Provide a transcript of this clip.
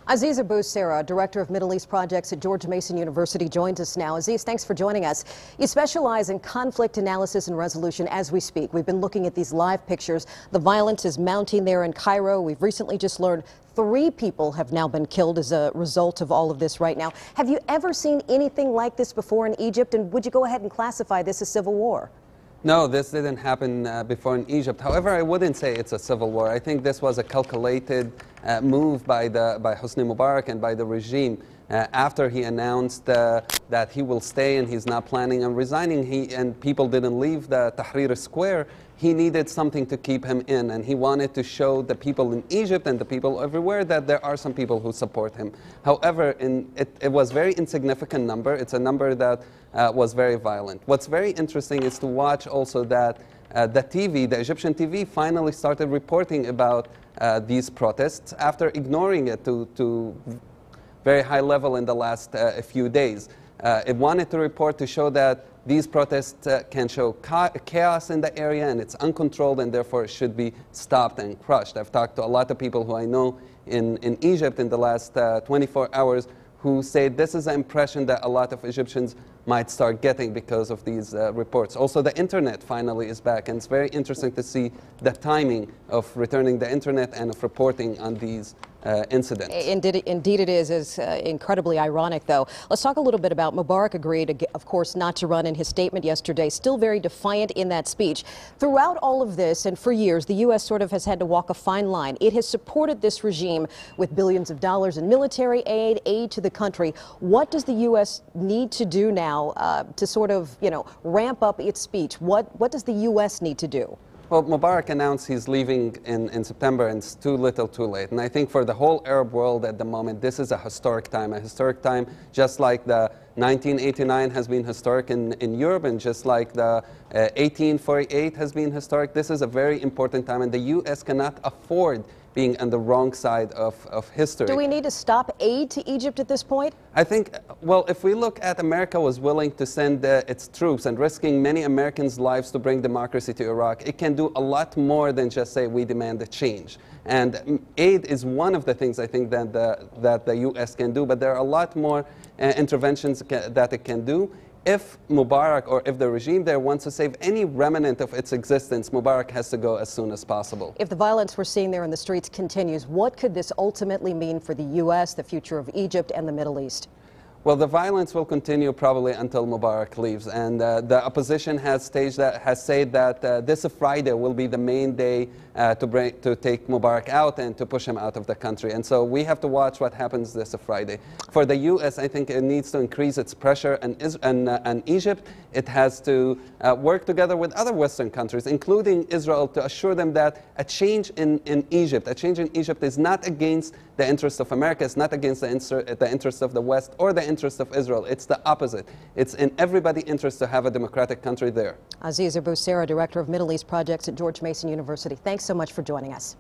Aziz Abu Sarah, Director of Middle East Projects at George Mason University, joins us now. Aziz, thanks for joining us. You specialize in conflict analysis and resolution as we speak. We've been looking at these live pictures. The violence is mounting there in Cairo. We've recently just learned 3 people have now been killed as a result of all of this right now. Have you ever seen anything like this before in Egypt? And would you go ahead and classify this as civil war? No, this didn't happen before in Egypt. However, I wouldn't say it's a civil war. I think this was a calculated move by Hosni Mubarak and by the regime. After he announced that he will stay and he's not planning on resigning, and people didn't leave the Tahrir Square, he needed something to keep him in, and he wanted to show the people in Egypt and the people everywhere that there are some people who support him. However, it was a very insignificant number. It's a number that was very violent. What's very interesting is to watch also that the Egyptian TV finally started reporting about these protests after ignoring it to very high level in the last few days. It wanted to report to show that these protests can show chaos in the area and it's uncontrolled and therefore it should be stopped and crushed. I've talked to a lot of people who I know in Egypt in the last 24 hours who say this is an impression that a lot of Egyptians might start getting because of these reports. Also, the internet finally is back, and it's very interesting to see the timing of returning the internet and of reporting on these incidents. Indeed it is. It's incredibly ironic, though. Let's talk a little bit about Mubarak agreed, of course, not to run in his statement yesterday, still very defiant in that speech. Throughout all of this, and for years, the U.S. sort of has had to walk a fine line. It has supported this regime with billions of dollars in military aid to the country. What does the U.S. need to do now to sort of, ramp up its speech? What does the U.S. need to do? Well, Mubarak announced he's leaving in September, and it's too little too late. And I think for the whole Arab world at the moment, this is a historic time just like the 1989 has been historic in Europe, and just like the 1848 has been historic. This is a very important time, and the U.S. cannot afford being on the wrong side of history. Do we need to stop aid to Egypt at this point? I think, well, if we look at America was willing to send its troops and risking many Americans' lives to bring democracy to Iraq, it can do a lot more than just say we demand a change. And aid is one of the things I think that the U.S. can do, but there are a lot more interventions that it can do. If Mubarak or if the regime there wants to save any remnant of its existence, Mubarak has to go as soon as possible. If the violence we're seeing there in the streets continues, what could this ultimately mean for the U.S., the future of Egypt, and the Middle East? Well, the violence will continue probably until Mubarak leaves, and the opposition has said that this Friday will be the main day to take Mubarak out and to push him out of the country. And so we have to watch what happens this Friday. For the U.S., I think it needs to increase its pressure on Egypt. It has to work together with other Western countries, including Israel, to assure them that a change in Egypt is not against the interest of America, it's not against the interest of the West or the interest of Israel. It's the opposite. It's in everybody's interest to have a democratic country there. Aziz Abu Sarah, Director of Middle East Projects at George Mason University. Thanks so much for joining us.